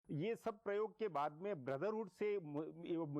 ये सब प्रयोग के बाद में ब्रदरहुड से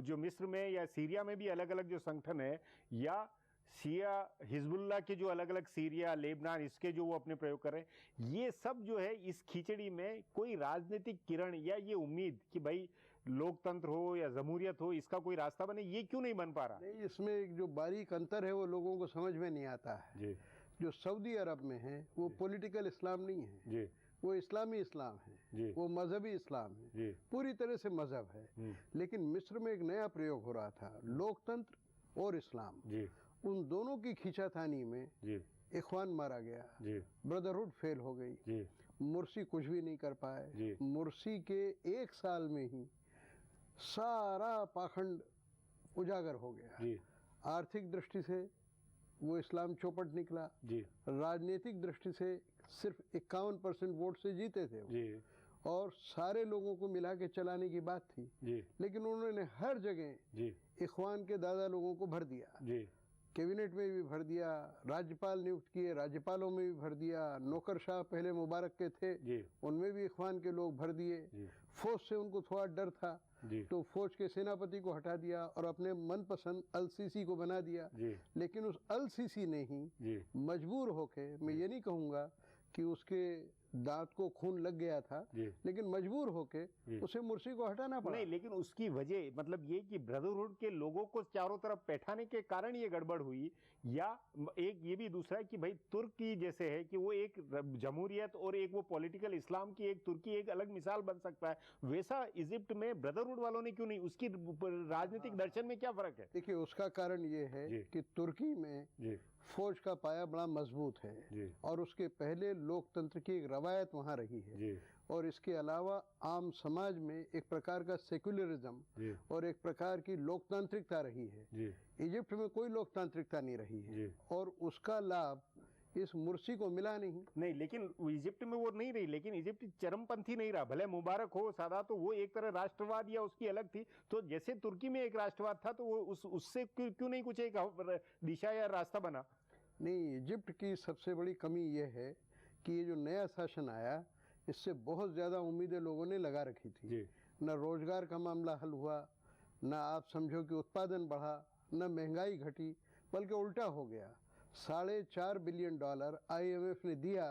जो मिस्र में या सीरिया में भी अलग अलग जो संगठन है, या शिया हिजबुल्लाह के जो अलग अलग सीरिया लेबनान इसके जो वो अपने प्रयोग कर रहे हैं, ये सब जो है इस खिचड़ी में कोई राजनीतिक किरण या ये उम्मीद कि भाई लोकतंत्र हो या जमहूरियत हो, इसका कोई रास्ता बने, ये क्यों नहीं बन पा रहा? नहीं, इसमें एक जो बारीक अंतर है वो लोगों को समझ में नहीं आता है जी। जो सऊदी अरब में है वो पॉलिटिकल इस्लाम नहीं है जी। वो इस्लामी इस्लाम है जी। वो मजहबी इस्लाम है जी। पूरी तरह से मजहब है। लेकिन मिस्र में एक नया प्रयोग हो रहा था, लोकतंत्र और इस्लाम, जी। उन दोनों की खींचातानी में जी। इखवान मारा गया, जी। ब्रदरहुड फेल हो गई, जी। मुर्सी कुछ भी नहीं कर पाए। जी। मुर्सी के एक साल में ही सारा पाखंड उजागर हो गया। जी। आर्थिक दृष्टि से वो इस्लाम चौपट निकला। जी। राजनीतिक दृष्टि से सिर्फ 51% वोट से जीते थे वो। जी। और सारे लोगों को मिला के चलाने की बात थी। जी। लेकिन उन्होंने हर जगह जी। इखवान के दादा लोगों को भर दिया। जी। कैबिनेट में भी भर दिया, राज्यपाल नियुक्त किए, राज्यपालों में भी भर दिया, नौकरशाह पहले मुबारक के थे जी। उनमें भी इखवान के लोग भर दिए। फौज से उनको थोड़ा डर था तो फौज के सेनापति को हटा दिया और अपने मनपसंद अल सीसी को बना दिया। लेकिन उस अल सीसी ने ही मजबूर होके, मैं ये नहीं कहूँगा कि उसके दांत को खून लग गया था, लेकिन मजबूर होके उसे मुर्सी को हटाना पड़ा। नहीं, लेकिन उसकी वजह मतलब ये कि ब्रदरहुड के लोगों को चारों तरफ बैठाने के कारण ये गड़बड़ हुई, या एक ये भी दूसरा है कि भाई तुर्की जैसे है कि वो एक जमहूरियत और एक वो पॉलिटिकल इस्लाम की एक तुर्की एक अलग मिसाल बन सकता है, वैसा इजिप्ट में ब्रदरहुड वालों ने क्यों नहीं? उसकी राजनीतिक दर्शन में क्या फर्क है? देखिए, उसका कारण ये है कि तुर्की में फौज का पाया बड़ा मजबूत है और उसके पहले लोकतंत्र की एक रवायत वहाँ रही है। और इसके अलावा आम समाज में एक प्रकार का सेक्युलरिज्म और एक प्रकार की लोकतांत्रिकता रही है। इजिप्ट में कोई लोकतांत्रिकता नहीं रही है और उसका लाभ इस मुर्सी को मिला नहीं। लेकिन इजिप्ट में वो नहीं रही, लेकिन इजिप्ट चरमपंथी नहीं रहा, भले मुबारक हो सादा, तो वो एक तरह राष्ट्रवाद या उसकी अलग थी। तो जैसे तुर्की में एक राष्ट्रवाद था तो वो उससे क्यों नहीं कुछ एक दिशा या रास्ता बना? नहीं, इजिप्ट की सबसे बड़ी कमी ये है कि ये जो नया शासन आया इससे बहुत ज़्यादा उम्मीदें लोगों ने लगा रखी थी। न रोजगार का मामला हल हुआ, न आप समझो कि उत्पादन बढ़ा, न महंगाई घटी, बल्कि उल्टा हो गया। $4.5 बिलियन IMF ने दिया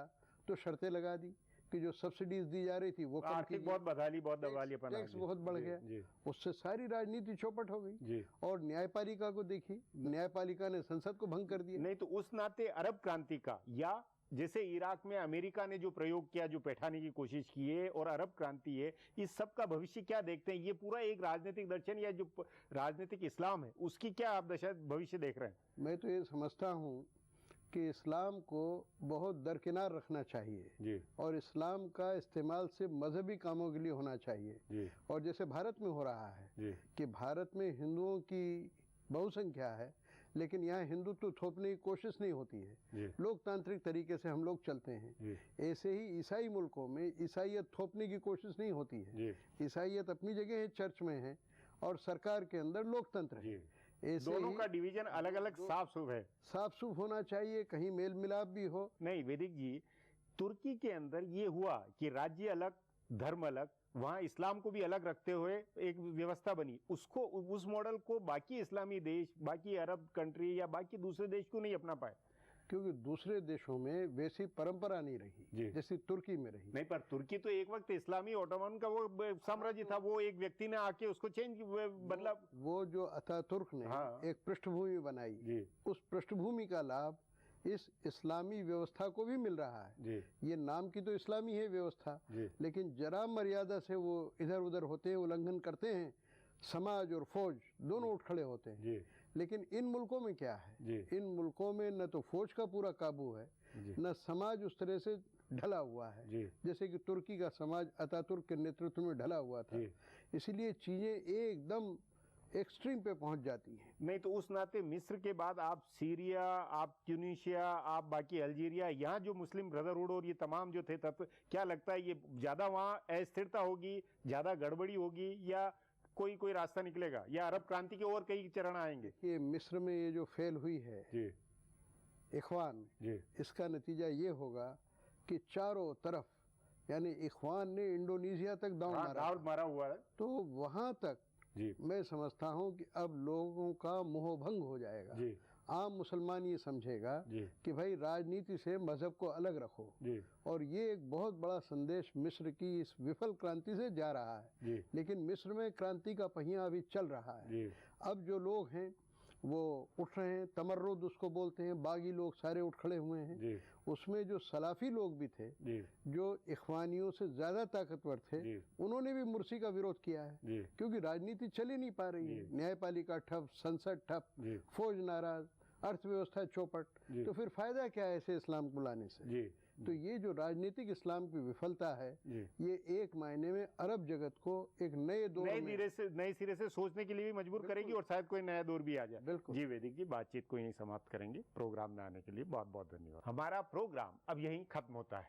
तो शर्तें लगा दी कि जो सब्सिडीज दी जा रही थी वो आर्थिक बहुत बदहाली, बहुत दवालियापन, टैक्स बहुत बढ़ गया। उससे सारी राजनीति चौपट हो गई। और न्यायपालिका को देखी, न्यायपालिका ने संसद को भंग कर दिया। नहीं, तो उस नाते अरब क्रांति का, या जैसे इराक में अमेरिका ने जो प्रयोग किया, जो बैठाने की कोशिश की है, और अरब क्रांति है, इस सब का भविष्य क्या देखते हैं? ये पूरा एक राजनीतिक दर्शन या जो राजनीतिक इस्लाम है उसकी क्या आप दशा भविष्य देख रहे हैं? मैं तो ये समझता हूँ कि इस्लाम को बहुत दरकिनार रखना चाहिए और इस्लाम का इस्तेमाल से मजहबी कामों के लिए होना चाहिए। और जैसे भारत में हो रहा है कि भारत में हिंदुओं की बहुसंख्या है, लेकिन यहाँ हिंदुत्व थोपने की कोशिश नहीं होती है, लोकतांत्रिक तरीके से हम लोग चलते हैं। ऐसे ही ईसाई मुल्कों में ईसाइयत थोपने की कोशिश नहीं होती है। ईसाइयत अपनी जगह है, चर्च में है, और सरकार के अंदर लोकतंत्र है। ऐसे दोनों का डिवीजन अलग अलग साफ सुफ है, साफ सुफ होना चाहिए, कहीं मेल मिलाप भी हो। नहीं वैदिक जी, तुर्की के अंदर ये हुआ कि राज्य अलग, धर्म अलग, वहां इस्लाम को भी अलग रखते हुए एक व्यवस्था बनी। उसको, उस मॉडल को बाकी इस्लामी देश, बाकी अरब कंट्री या बाकी दूसरे देश क्यों नहीं अपना पाए? क्योंकि दूसरे देशों में वैसी परंपरा नहीं रही जैसी तुर्की में रही। नहीं, पर तुर्की तो एक वक्त इस्लामी ओटोमन का वो साम्राज्य था, वो एक व्यक्ति ने आके उसको चेंज बदला। वो जो अतातुर्क ने एक पृष्ठभूमि बनाई, उस पृष्ठभूमि का लाभ इस इस्लामी व्यवस्था को भी मिल रहा है। ये नाम की तो इस्लामी है व्यवस्था, लेकिन जरा मर्यादा से वो इधर उधर होते हैं, उल्लंघन करते हैं, समाज और फौज दोनों उठ खड़े होते हैं। लेकिन इन मुल्कों में क्या है, इन मुल्कों में न तो फौज का पूरा काबू है, न समाज उस तरह से ढला हुआ है जैसे कि तुर्की का समाज अतातुर्क के नेतृत्व में ढला हुआ था। इसलिए चीजें एकदम एक्सट्रीम पे पहुंच जाती हैं। नहीं, तो उस नाते मिस्र के बाद आप सीरिया, आप ट्यूनीशिया, आप बाकी अल्जीरिया, यहाँ जो मुस्लिम ब्रदरहुड और ये तमाम जो थे तत्व, क्या लगता है ये ज्यादा वहाँ अस्थिरता होगी, ज्यादा गड़बड़ी होगी, या कोई रास्ता निकलेगा, या अरब क्रांति के और कई चरण आएंगे? ये मिस्र में ये जो फेल हुई है इखवान, इसका नतीजा ये होगा कि चारों तरफ यानी इख्वान ने इंडोनेशिया तक दांव मारा हुआ है। तो वहां तक मैं समझता हूं कि अब लोगों का मोहभंग हो जाएगा। आम मुसलमान ये समझेगा कि भाई राजनीति से मजहब को अलग रखो, और ये एक बहुत बड़ा संदेश मिस्र की इस विफल क्रांति से जा रहा है। लेकिन मिस्र में क्रांति का पहिया अभी चल रहा है। अब जो लोग हैं वो उठ रहे हैं, तमर्रुद उसको बोलते हैं, बागी लोग सारे उठ खड़े हुए हैं। उसमें जो सलाफी लोग भी थे, जो इख्वानियों से ज्यादा ताकतवर थे, उन्होंने भी मुर्सी का विरोध किया है, क्योंकि राजनीति चल ही नहीं पा रही है। न्यायपालिका ठप, संसद ठप, फौज नाराज, अर्थव्यवस्था चौपट, तो फिर फायदा क्या है ऐसे इस्लाम को लाने से? तो ये जो राजनीतिक इस्लाम की विफलता है, ये एक मायने में अरब जगत को एक नए सिरे से सोचने के लिए भी मजबूर करेगी, और शायद कोई नया दौर भी आ जाए। बिल्कुल जी। वैदिक जी, बातचीत को यहीं समाप्त करेंगे। प्रोग्राम में आने के लिए बहुत बहुत धन्यवाद। हमारा प्रोग्राम अब यहीं खत्म होता है।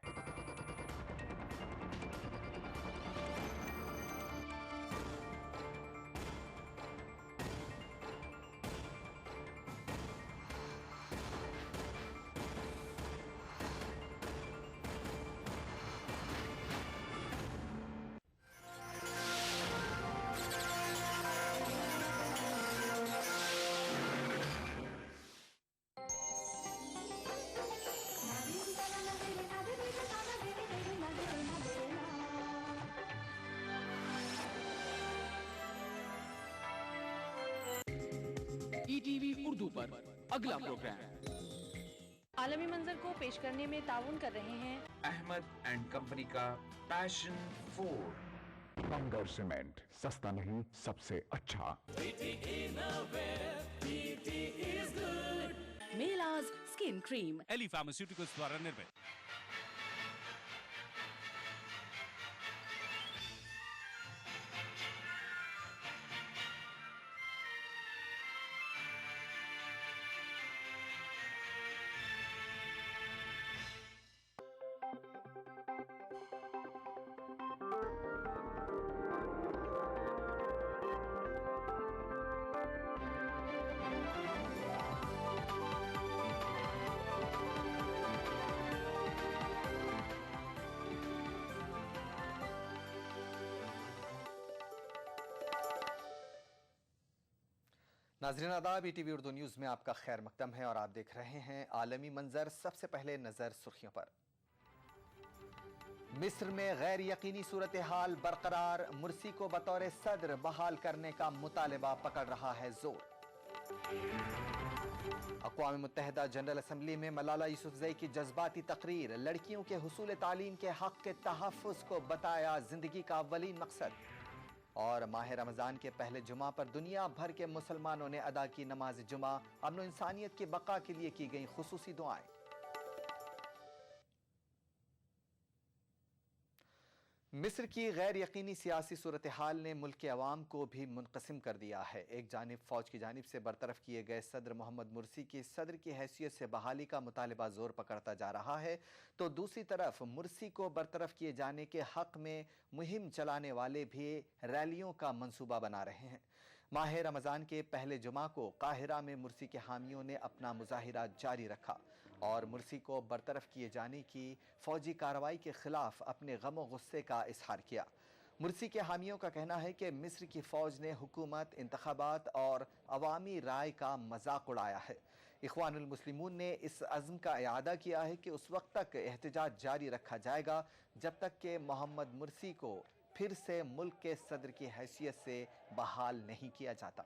ईटीवी उर्दू पर अगला प्रोग्राम आलमी मंजर को पेश करने में ताउन कर रहे हैं अहमद एंड कंपनी का पैशन 4। बंगर सीमेंट, सस्ता नहीं सबसे अच्छा। मेलाज स्किन क्रीम, एली फार्मास्यूटिकल्स द्वारा निर्मित। नाज़रीन आदाब, ईटीवी उर्दू न्यूज़ में आपका खैर मकदम है और आप देख रहे हैं आलमी मंजर। सबसे पहले नजर सुर्खियों पर। मिस्र में गैर यकीनी सूरत हाल बरकरार, मुर्सी को बतौर सदर बहाल करने का मुतालिबा पकड़ रहा है जोर। अक़वाम मुत्तहिदा जनरल असम्बली में मलाला यूसुफ़ज़ई की जज्बाती तकरीर, लड़कियों के हुसूल तालीम के हक़ के तहफ़्फ़ुज़ को बताया ज़िंदगी का अव्वलीन मकसद। और माह रमज़ान के पहले जुमा पर दुनिया भर के मुसलमानों ने अदा की नमाज जुमा, अमन इंसानियत की बका के लिए की गई खुसूसी दुआएं। मिस्र की गैर यकीनी सियासी सूरत हाल ने मुल्क के अवाम को भी मुनक़सिम कर दिया है। एक जानिब फ़ौज की जानिब से बरतरफ किए गए सदर मोहम्मद मुर्सी की सदर की हैसियत से बहाली का मुतालिबा जोर पकड़ता जा रहा है, तो दूसरी तरफ मुर्सी को बरतरफ किए जाने के हक़ में मुहिम चलाने वाले भी रैलियों का मंसूबा बना रहे हैं। माह रमज़ान के पहले जुमा को काहिरा में मुर्सी के हामियों ने अपना मुजाहिरा जारी रखा और मुर्सी को बरतरफ किए जाने की फ़ौजी कार्रवाई के ख़िलाफ़ अपने गम और गुस्से का इजहार किया। मुर्सी के हामियों का कहना है कि मिस्र की फ़ौज ने हुकूमत, इंतखाबात और अवामी राय का मजाक उड़ाया है। इख्वानुल मुस्लिमून ने इस अज़्म का इआदा किया है कि उस वक्त तक एहतजाज जारी रखा जाएगा जब तक कि मोहम्मद मुर्सी को फिर से मुल्क के सदर की हैसियत से बहाल नहीं किया जाता।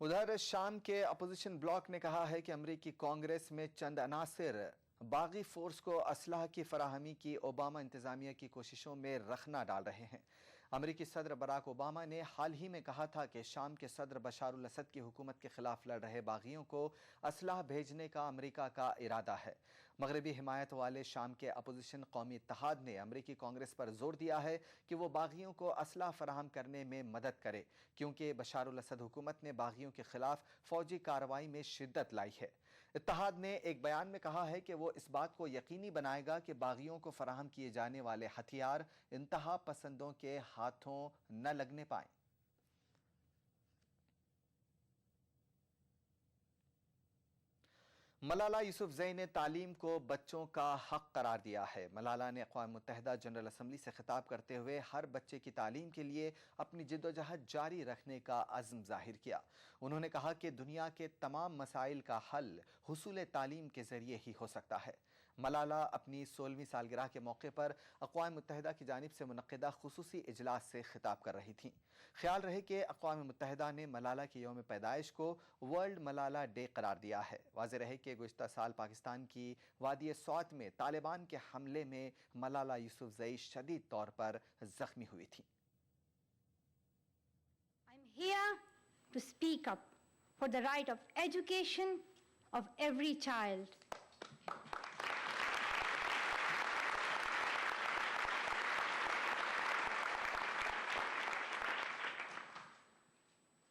उधर शाम के अपोजिशन ब्लॉक ने कहा है कि अमरीकी कांग्रेस में चंद अनासिर बागी फोर्स को असलहा की फराहमी की ओबामा इंतजामिया की कोशिशों में रखना डाल रहे हैं। अमरीकी सदर बराक ओबामा ने हाल ही में कहा था कि शाम के सदर बशार अल असद की हुकूमत के खिलाफ लड़ रहे बागियों को असलहा भेजने का अमरीका का इरादा है। मगरबी हिमायत वाले शाम के अपोजिशन कौमी इत्तेहाद ने अमरीकी कांग्रेस पर जोर दिया है कि वो बागियों को असलहा फराहम करने में मदद करे, क्योंकि बशार अल असद हुकूमत ने बागियों के खिलाफ फौजी कार्रवाई में शिद्दत लाई है। इत्तेहाद ने एक बयान में कहा है कि वो इस बात को यकीनी बनाएगा कि बागियों को फराहम किए जाने वाले हथियार इंतहा पसंदों के हाथों न लगने पाएं। मलाला यूसुफजई ने तालीम को बच्चों का हक करार दिया है। मलाला ने अक़वाम मुत्तहिदा जनरल असम्बली से खिताब करते हुए हर बच्चे की तालीम के लिए अपनी जिद्दोजहद जारी रखने का अज़्म जाहिर किया। उन्होंने कहा कि दुनिया के तमाम मसाइल का हल हुसूल तालीम के ज़रिए ही हो सकता है। मलाला अपनी 16वीं सालगिरह के मौके पर अक़वाम मुत्तहिदा की जानिब से मुनक़्क़िदा खुसूसी इजलास से खिताब कर रही थीं। ख्याल रहे कि अक़वाम मुत्तहिदा ने मलाला के यौम पैदाइश को वर्ल्ड मलाला डे करार दिया है। वाज़ेह रहे कि गुज़िश्ता साल पाकिस्तान की वादी सौत में तालिबान के हमले में मलाला यूसुफजई शदीद तौर पर जख्मी हुई थी। I'm here to speak up for the right of education of every child.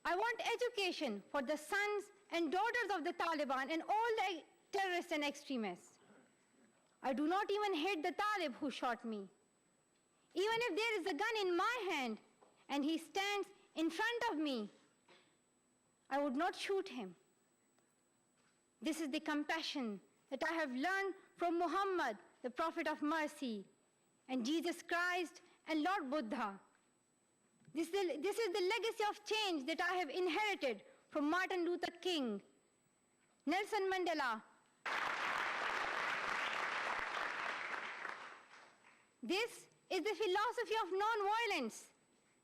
I want education for the sons and daughters of the Taliban and all the terrorists and extremists. I do not even hate the Talib who shot me. Even if there is a gun in my hand and he stands in front of me, I would not shoot him. This is the compassion that I have learned from Muhammad, the Prophet of Mercy, and Jesus Christ and Lord Buddha. This is the legacy of change that I have inherited from Martin Luther King, Nelson Mandela. This is the philosophy of non-violence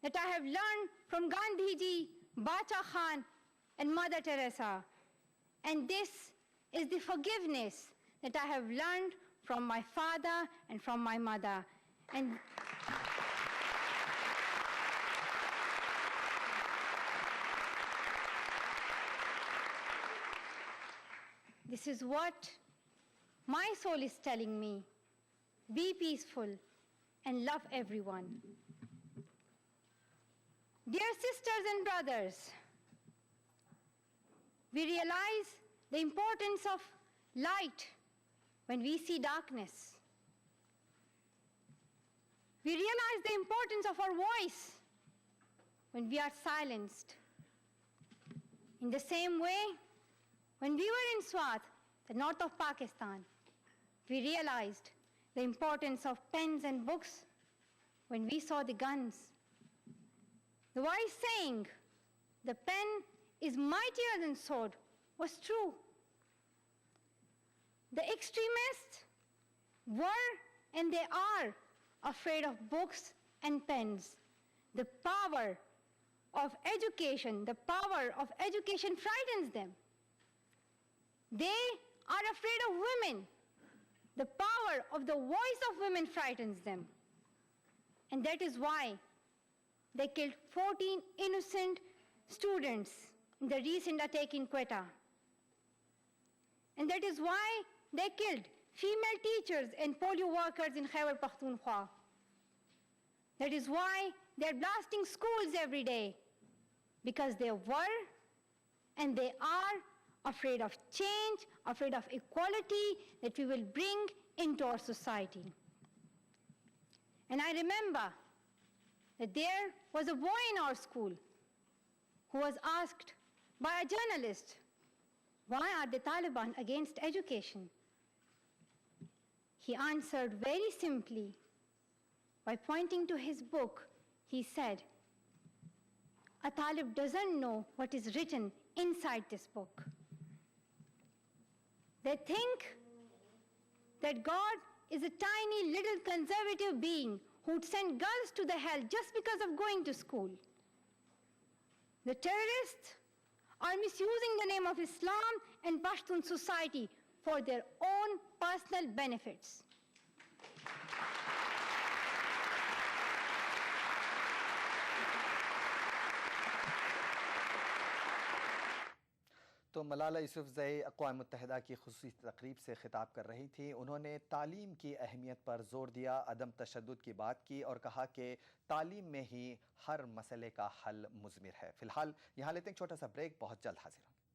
that I have learned from Gandhiji, Bacha Khan, and Mother Teresa. And this is the forgiveness that I have learned from my father and from my mother. And this is what my soul is telling me. Be peaceful and love everyone. Dear sisters and brothers, we realize the importance of light when we see darkness. We realize the importance of our voice when we are silenced. In the same way, when we were in Swat, the north of Pakistan, we realized the importance of pens and books when we saw the guns. The wise saying, the pen is mightier than sword, was true. The extremists were and they are afraid of books and pens. The power of education frightens them. They are afraid of women. The power of the voice of women frightens them. And that is why they killed 14 innocent students in the recent attack in Quetta. And that is why they killed female teachers and polio workers in Khyber Pakhtunkhwa. That is why they're blasting schools every day, because they were and they are afraid of change, afraid of equality that we will bring into our society. And I remember that there was a boy in our school who was asked by a journalist, why are the Taliban against education? He answered very simply by pointing to his book. He said, a Talib doesn't know what is written inside this book. They think that God is a tiny little conservative being who'd send girls to the hell just because of going to school. The terrorists are misusing the name of Islam and Pashtun society for their own personal benefits. तो मलाला यूसुफजई अक़वाम मुत्तहिदा की खुसूसी तकरीब से खिताब कर रही थी। उन्होंने तालीम की अहमियत पर जोर दिया, अदम तशद्दुद की बात की और कहा कि तालीम में ही हर मसले का हल मुज़मिर है। फ़िलहाल यहाँ लेते हैं एक छोटा सा ब्रेक, बहुत जल्द हाजिर होंगे।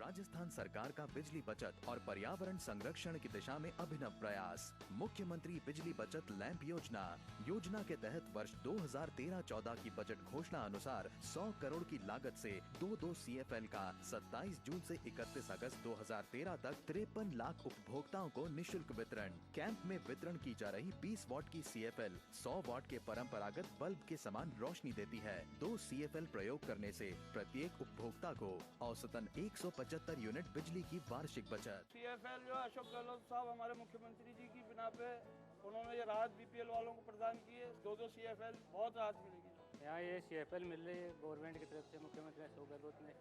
राजस्थान सरकार का बिजली बचत और पर्यावरण संरक्षण की दिशा में अभिनव प्रयास। मुख्यमंत्री बिजली बचत लैंप योजना। योजना के तहत वर्ष 2013-14 की बजट घोषणा अनुसार 100 करोड़ की लागत से 2 CFL का 27 जून से 31 अगस्त 2013 तक 53 लाख उपभोक्ताओं को निशुल्क वितरण। कैंप में वितरण की जा रही 20 वॉट की CFL 100 वॉट के परंपरागत बल्ब के समान रोशनी देती है। 2 CFL प्रयोग करने से प्रत्येक उपभोक्ता को औसतन 175 यूनिट बिजली की वार्षिक बचत। CFL जो अशोक गहलोत साहब हमारे मुख्यमंत्री जी की बिना पे उन्होंने ये राहत BPL वालों को प्रदान की है। 2 CFL बहुत राहत मिलेगी। यहाँ ये CFL मिल रही है गवर्नमेंट की तरफ से, मुख्यमंत्री अशोक गहलोत ने।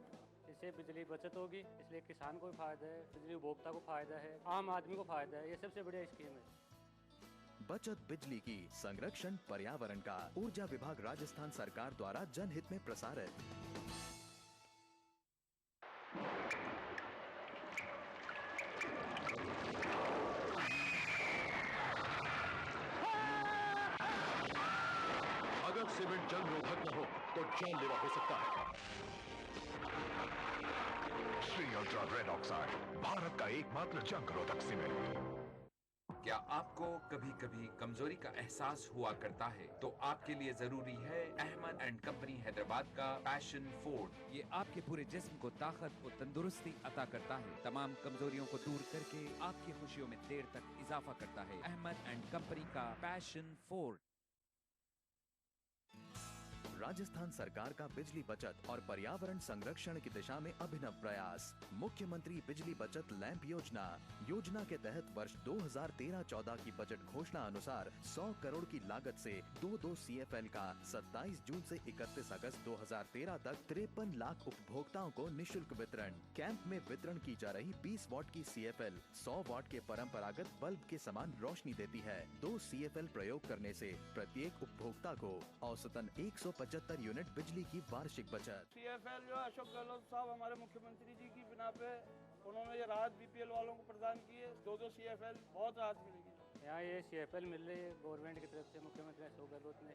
इससे बिजली बचत होगी, इसलिए किसान को भी फायदा है, बिजली उपभोक्ता को फायदा है, आम आदमी को फायदा है। ये सबसे बढ़िया स्कीम है। बचत बिजली की, संरक्षण पर्यावरण का। ऊर्जा विभाग राजस्थान सरकार द्वारा जनहित में प्रसारित। अगर सीमेंट जंग रोधक न हो तो जानलेवा हो सकता है। Shri ultra red oxide, Bharat का एकमात्र जंग रोधक सीमेंट। क्या आपको कभी कभी कमजोरी का एहसास हुआ करता है तो आपके लिए जरूरी है अहमद एंड कंपनी हैदराबाद का पैशन फूड। ये आपके पूरे जिस्म को ताकत और तंदुरुस्ती अता करता है, तमाम कमजोरियों को दूर करके आपकी खुशियों में देर तक इजाफा करता है। अहमद एंड कंपनी का पैशन फूड। राजस्थान सरकार का बिजली बचत और पर्यावरण संरक्षण की दिशा में अभिनव प्रयास। मुख्यमंत्री बिजली बचत लैंप योजना। योजना के तहत वर्ष 2013-14 की बजट घोषणा अनुसार 100 करोड़ की लागत से 2 CFL का 27 जून से 31 अगस्त 2013 तक 53 लाख उपभोक्ताओं को निशुल्क वितरण। कैंप में वितरण की जा रही 20 वॉट की CFL 100 वॉट के परंपरागत बल्ब के समान रोशनी देती है। 2 CFL प्रयोग करने से प्रत्येक उपभोक्ता को औसतन 175 यूनिट बिजली की वार्षिक बचत। CFL जो अशोक गहलोत साहब हमारे मुख्यमंत्री जी की बिना पे उन्होंने ये राहत BPL वालों को प्रदान की है। 2 CFL बहुत राहत मिलेगी। यहाँ ये CFL मिल रही है गवर्नमेंट की तरफ से, मुख्यमंत्री अशोक गहलोत ने।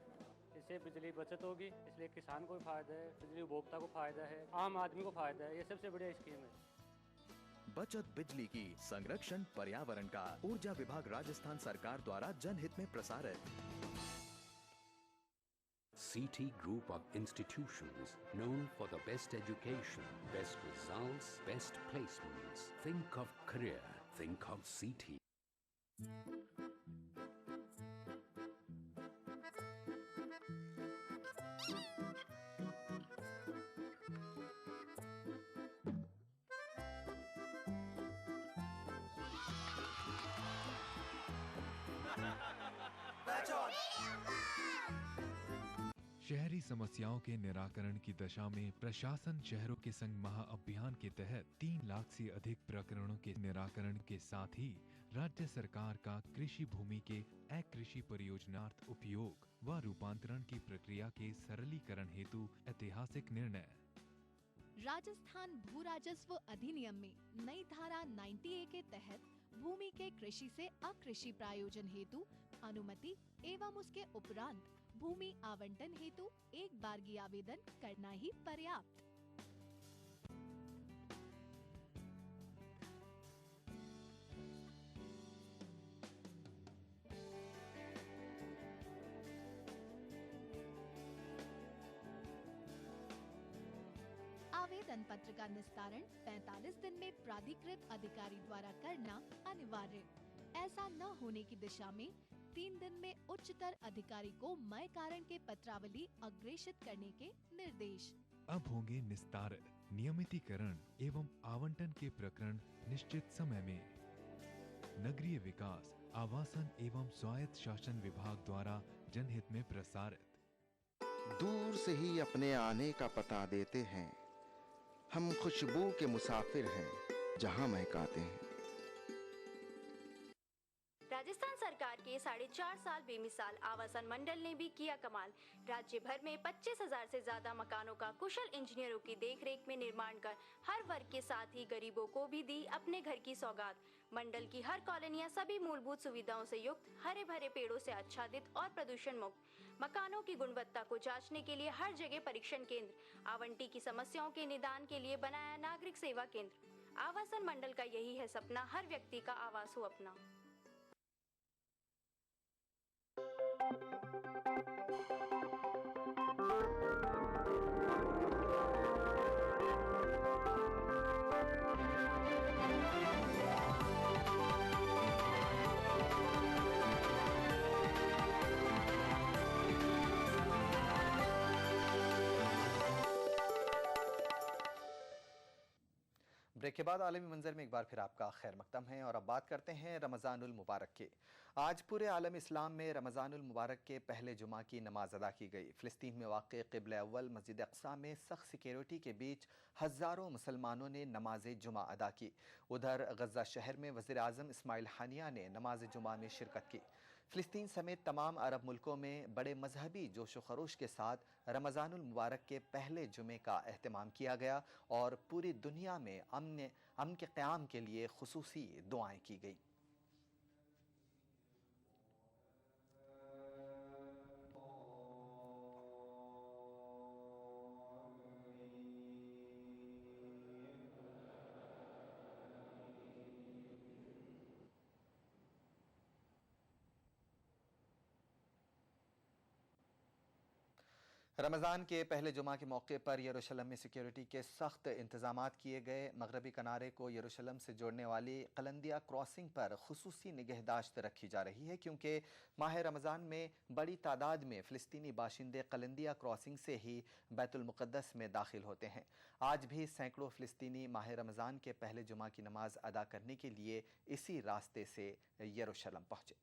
इससे बिजली बचत होगी, इसलिए किसान को भी फायदा है, बिजली उपभोक्ता को फायदा है, आम आदमी को फायदा है। ये सबसे बढ़िया स्कीम है। बचत बिजली की, संरक्षण पर्यावरण का। ऊर्जा विभाग राजस्थान सरकार द्वारा जनहित में प्रसारित। CT Group of institutions known for the best education, best results, best placements. Think of career. Think of CT. शहरी समस्याओं के निराकरण की दशा में प्रशासन शहरों के संग महाअभियान के तहत 3 लाख से अधिक प्रकरणों के निराकरण के साथ ही राज्य सरकार का कृषि भूमि के अकृषि परियोजनार्थ उपयोग व रूपांतरण की प्रक्रिया के सरलीकरण हेतु ऐतिहासिक निर्णय। राजस्थान भू राजस्व अधिनियम में नई धारा 90A के तहत भूमि के कृषि से अकृषि प्रायोजन हेतु अनुमति एवं उसके उपरांत भूमि आवंटन हेतु एक बारगी आवेदन करना ही पर्याप्त। आवेदन पत्र का निस्तारण 45 दिन में प्राधिकृत अधिकारी द्वारा करना अनिवार्य। ऐसा न होने की दिशा में 3 दिन में उच्चतर अधिकारी को मय कारण के पत्रावली अग्रेषित करने के निर्देश। अब होंगे निस्तारण, नियमितीकरण एवं आवंटन के प्रकरण निश्चित समय में। नगरीय विकास, आवासन एवं स्वायत्त शासन विभाग द्वारा जनहित में प्रसारित। दूर से ही अपने आने का पता देते हैं, हम खुशबू के मुसाफिर हैं जहां महकाते हैं। राजस्थान सरकार के 4.5 साल बेमिसाल आवासन मंडल ने भी किया कमाल। राज्य भर में 25,000 से ज्यादा मकानों का कुशल इंजीनियरों की देखरेख में निर्माण कर हर वर्ग के साथ ही गरीबों को भी दी अपने घर की सौगात। मंडल की हर कॉलोनियां सभी मूलभूत सुविधाओं से युक्त, हरे भरे पेड़ों से आच्छादित और प्रदूषण मुक्त। मकानों की गुणवत्ता को जांचने के लिए हर जगह परीक्षण केंद्र। आवंटी की समस्याओं के निदान के लिए बनाया नागरिक सेवा केंद्र। आवासन मंडल का यही है सपना, हर व्यक्ति का आवास हो अपना। ब्रेक के बाद आलमी मंजर में एक बार फिर आपका खैर मकदम है और अब बात करते हैं रमज़ानुल मुबारक के। आज पूरे आलम इस्लाम में रमज़ानुल मुबारक के पहले जुमा की नमाज अदा की गई। फ़िलिस्तीन में वाक़ क़िबला अव्वल मस्जिद अक़सा में सख्त सिक्योरिटी के बीच हज़ारों मुसलमानों ने नमाज जुमा अदा की। उधर गज़ा शहर में वज़ीर आज़म इस्माइल हानिया ने नमाज जुमा में शिरकत की। फ़िलिस्तीन समेत तमाम अरब मुल्कों में बड़े मजहबी जोश व खरोश के साथ रमज़ानुल मुबारक के पहले जुमे का एहतमाम किया गया और पूरी दुनिया में अमन के क़याम के लिए खुसूसी दुआएं की गई। रमज़ान के पहले जुमा के मौके पर यरूशलेम में सिक्योरिटी के सख्त इंतजामात किए गए। मगरबी किनारे को यरूशलेम से जोड़ने वाली कलंदिया क्रॉसिंग पर खुसूसी निगहदाश्त रखी जा रही है, क्योंकि माह रमज़ान में बड़ी तादाद में फ़िलिस्तीनी बाशिंदे कलंदिया क्रॉसिंग से ही बैतुल मुक़द्दस में दाखिल होते हैं। आज भी सैकड़ों फ़िलिस्तीनी माह रमज़ान के पहले जुमा की नमाज अदा करने के लिए इसी रास्ते से यरूशलेम पहुँचे।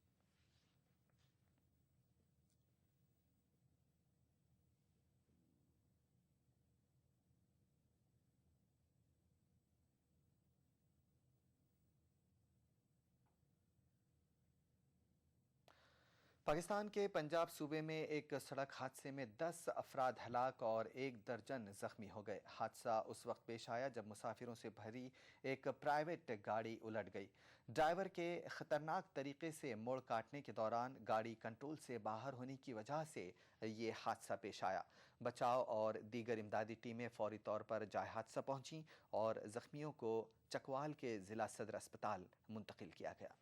पाकिस्तान के पंजाब सूबे में एक सड़क हादसे में 10 अफराद हलाक और 1 दर्जन जख्मी हो गए। हादसा उस वक्त पेश आया जब मुसाफिरों से भरी एक प्राइवेट गाड़ी उलट गई। ड्राइवर के खतरनाक तरीके से मोड़ काटने के दौरान गाड़ी कंट्रोल से बाहर होने की वजह से ये हादसा पेश आया। बचाव और दीगर इमदादी टीमें फौरी तौर पर जाए हादसा पहुंची और जख्मियों को चकवाल के जिला सदर अस्पताल मुंतकिल किया गया।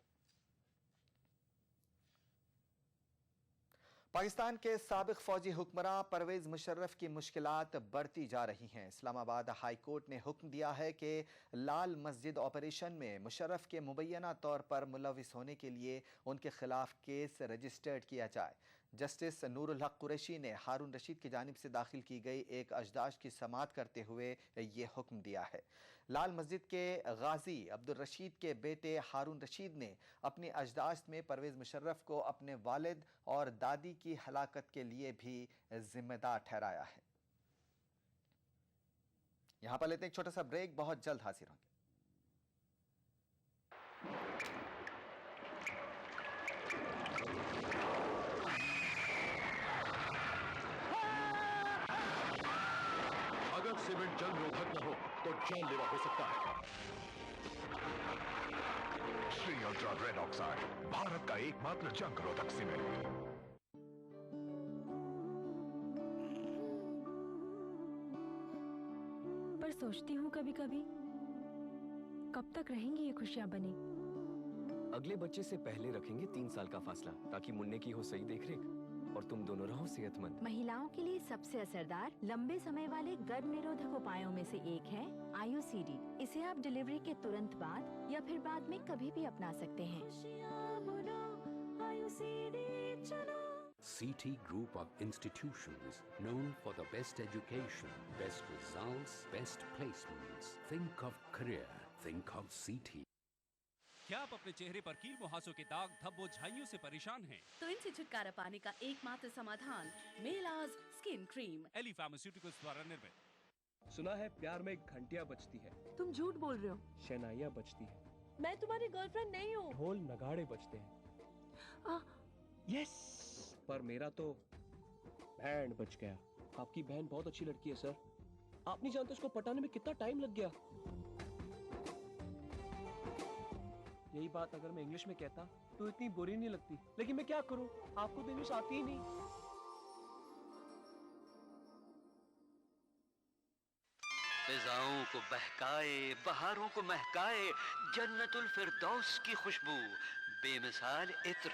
पाकिस्तान के साबिक फौजी हुक्मरान परवेज़ मुशर्रफ की मुश्किलात बढ़ती जा रही हैं। इस्लामाबाद हाई कोर्ट ने हुक्म दिया है कि लाल मस्जिद ऑपरेशन में मुशर्रफ के मुबैना तौर पर मुलविस होने के लिए उनके खिलाफ केस रजिस्टर्ड किया जाए। जस्टिस नूरुल हक कुरैशी ने हारून रशीद की जानिब से दाखिल की गई एक अजदाश की समाअत करते हुए ये हुक्म दिया है। लाल मस्जिद के गाजी अब्दुल रशीद के बेटे हारून रशीद ने अपनी अजदाश्त में परवेज़ मुशर्रफ को अपने वालिद और दादी की हलाकत के लिए भी जिम्मेदार ठहराया है। यहां पर लेते हैं एक छोटा सा ब्रेक, बहुत जल्द हाजिर होंगे। अगर सीमेंट जंग रोधक न हो तो जानलेवा हो सकता है। Shri ultra red oxide, Bharat का एकमात्र जंग रोधक सीमेंट। पर सोचती हूँ कभी कभी, कब तक रहेंगी ये खुशियां बनी। अगले बच्चे से पहले रखेंगे 3 साल का फासला, ताकि मुन्ने की हो सही देखरेख और तुम दोनों रहो सेहतमंद। महिलाओं के लिए सबसे असरदार लंबे समय वाले गर्भ निरोधक उपायों में से एक है आयुसीडी। इसे आप डिलीवरी के तुरंत बाद या फिर बाद में कभी भी अपना सकते हैं। CT Group of institutions known for the best education, best results, best placements. Think of career. Think of CT. क्या आप अपने चेहरे पर कील मुहासों के दाग धब्बों झाइयों से परेशान हैं? तो इनसे छुटकारा पाने का एकमात्र समाधान मेलाज स्किन क्रीम, एली फार्मास्यूटिकल्स द्वारा निर्मित। सुना है प्यार में घंटियां बजती है। तुम झूठ बोल रहे हो। शहनाइयां बजती है। मैं तुम्हारी गर्लफ्रेंड नहीं हूँ। ढोल नगाड़े बजते हैं। यस, पर मेरा तो बैंड बज गया। आपकी बहन बहुत अच्छी लड़की है सर। आप नहीं जानते उसको पटाने में कितना टाइम लग गया। यही बात अगर मैं इंग्लिश में कहता तो इतनी बुरी नहीं लगती, लेकिन मैं क्या करूं, आपको तो इंग्लिश आती ही नहीं। फिजाओं को बहकाए, बहारों को महकाए जन्नतुल फिरदौस की खुशबू, बेमिसाल इत्र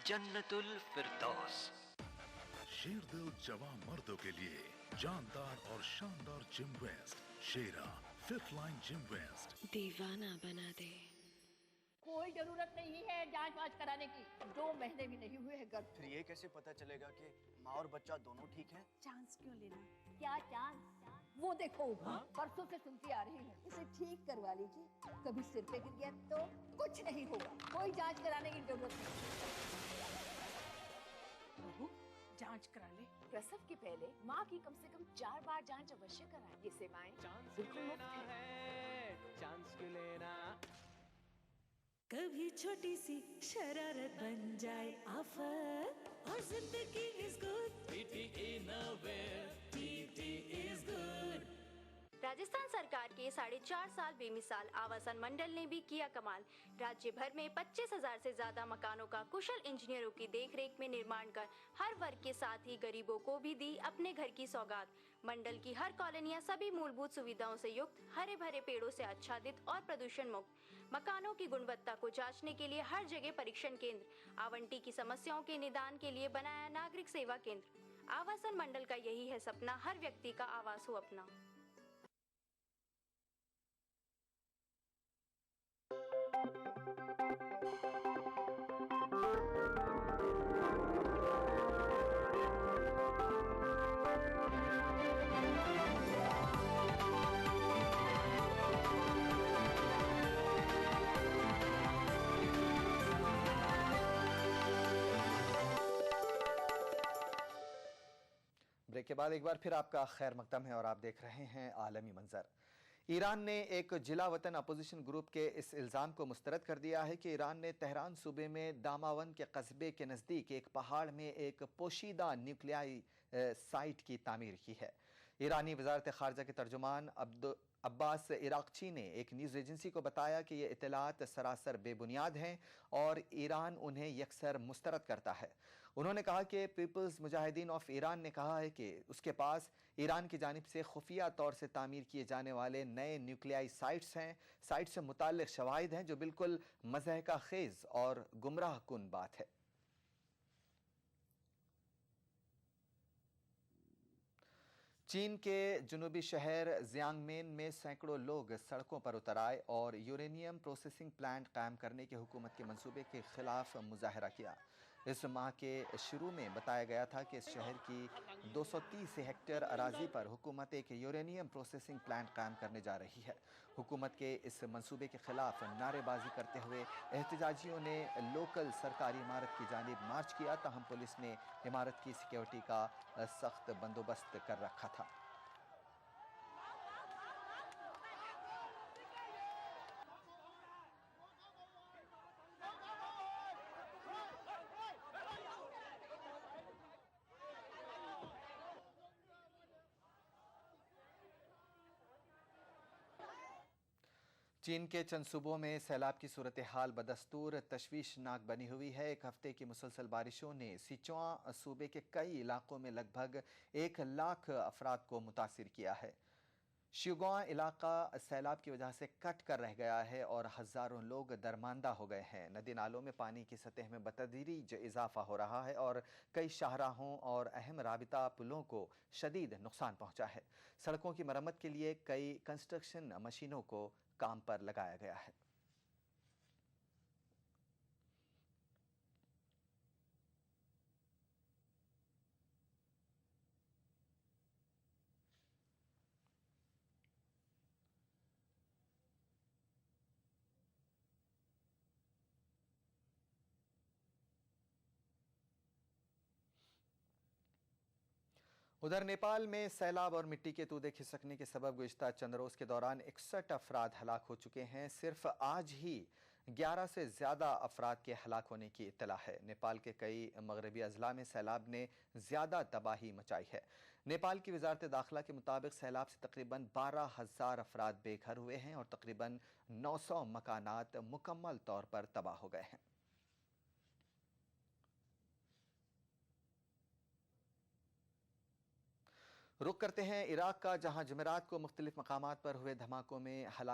जन्नतुल फिरदौस। शेरदिल जवान मर्दों के लिए जानदार और शानदार जिम वेस्ट, शेरा फिफ्थ लाइन जिम वेस्ट। दीवाना बना दे। कोई जरूरत नहीं है जांच वाच कराने की, 2 महीने भी नहीं हुए हैं गर्भ। फिर ये कैसे पता चलेगा कि माँ और बच्चा दोनों ठीक हैं? चांस क्यों लेना? क्या चांस? वो देखो परसों से सुनती आ रही हूँ, इसे ठीक करवा लीजिए। कभी सिर पे गिर गया तो कुछ नहीं होगा, कोई जांच कराने की जरूरत नहीं। बहू जांच करा ले। प्रसव के पहले माँ की कम से कम 4 बार जांच अवश्य कराएं। ये सेवाएं बिल्कुल मुफ्त है। चांस क्यों लेना? कभी छोटी सी शरारत बन जाए आफत और जिंदगी इज गुड। टीटी इनोवेयर, टीटी इज गुड। राजस्थान सरकार के 4.5 साल बेमिसाल आवासन मंडल ने भी किया कमाल। राज्य भर में 25,000 से ज्यादा मकानों का कुशल इंजीनियरों की देखरेख में निर्माण कर हर वर्ग के साथ ही गरीबों को भी दी अपने घर की सौगात। मंडल की हर कॉलोनियां सभी मूलभूत सुविधाओं से युक्त, हरे भरे पेड़ों से आच्छादित और प्रदूषण मुक्त। मकानों की गुणवत्ता को जांचने के लिए हर जगह परीक्षण केंद्र, आवंटी की समस्याओं के निदान के लिए बनाया नागरिक सेवा केंद्र। आवासन मंडल का यही है सपना, हर व्यक्ति का आवास हो अपना। ब्रेक के बाद एक बार फिर आपका खैर मकदम है और आप देख रहे हैं आलमी मंजर। ईरान ने एक जिला वतन अपोजिशन ग्रुप के इस इल्ज़ाम को मुस्तरद कर दिया है कि ईरान ने तेहरान सूबे में दामावन के कस्बे के नज़दीक एक पहाड़ में एक पोशीदा न्यूक्लियाई साइट की तामीर की है। ईरानी वजारत ख़ारजा के तर्जुमान अब्बास इराक़ची ने एक न्यूज़ एजेंसी को बताया कि ये इत्तलात सरासर बेबुनियाद हैं और ईरान उन्हें यकसर मुस्तरद करता है। उन्होंने कहा कि पीपल्स मुजाहिदीन ऑफ ईरान ने कहा है कि उसके पास ईरान की जानिब से खुफिया तौर से तामीर किए जाने वाले नए न्यूक्लियाई साइट्स हैं। साइट से मुताल्लिक़ शवाहिद हैं जो बिल्कुल मज़हका खेज़ और गुमराह कुन बात है। चीन के जुनूबी शहर जियांगमेन में सैकड़ों लोग सड़कों पर उतर आए और यूरेनियम प्रोसेसिंग प्लांट कायम करने के हुकूमत के मंसूबे के खिलाफ मुजाहरा किया। इस माह के शुरू में बताया गया था कि इस शहर की 230 हेक्टेयर अराजी पर हुकूमत एक यूरेनियम प्रोसेसिंग प्लांट कायम करने जा रही है। हुकूमत के इस मंसूबे के खिलाफ नारेबाजी करते हुए एहतजाजियों ने लोकल सरकारी इमारत की जानिब मार्च किया, ताहम पुलिस ने इमारत की सिक्योरिटी का सख्त बंदोबस्त कर रखा था। चीन के चंद सूबों में सैलाब की सूरत हाल बदस्तूर तशवीशनाक बनी हुई है। एक हफ्ते की मुसलसल बारिशों ने सिचुआन सूबे के कई इलाकों में लगभग 1 लाख अफराद को मुतासिर किया है। शिगुआन इलाका सैलाब की वजह से कट कर रह गया है और हज़ारों लोग दरमांदा हो गए हैं। नदी नालों में पानी की सतह में बतदरीज इजाफा हो रहा है और कई शाहराहों और अहम राबिता पुलों को शदीद नुकसान पहुंचा है। सड़कों की मरम्मत के लिए कई कंस्ट्रक्शन मशीनों को काम पर लगाया गया है। उधर नेपाल में सैलाब और मिट्टी के तूदे खिसकने के सबब गुज़िश्ता चंद रोज़ के दौरान 61 अफराद हलाक हो चुके हैं। सिर्फ आज ही 11 से ज़्यादा अफराद के हलाक होने की इत्तला है। नेपाल के कई मगरबी अजला में सैलाब ने ज़्यादा तबाही मचाई है। नेपाल की वजारत दाखिला के मुताबिक सैलाब से तकरीबन 12,000 अफराद बेघर हुए हैं और तकरीबन 900 मकानात मुकम्मल तौर पर तबाह हो गए हैं। रुक करते हैं इराक का, जहां जुमेरात को मुख्तलिफ मकामात पर हुए धमाकों में हलाक